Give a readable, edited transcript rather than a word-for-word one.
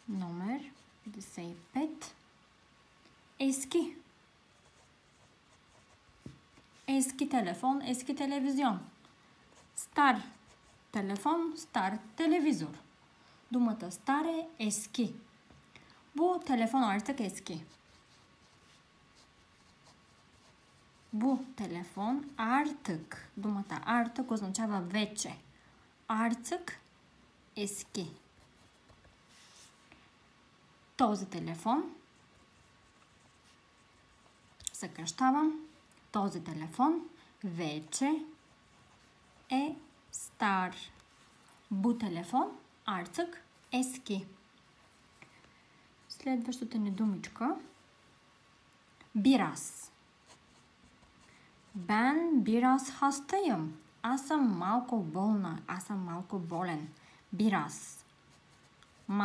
Номер 55. Eski. Eski telefon, eski televizyon. Стар телефон, стар телевизор. Думата стар е eski. Bu telefon artık eski. Bu telefon artık. Думата artık означава вече. Artık eski. Този телефон. Съкращавам. Този телефон вече е стар. Bu телефон artık eski. Следващата ни думичка. Biraz. Ben biraz hastayım. Аз съм малко болна. Аз съм малко болен. Biraz. Малко.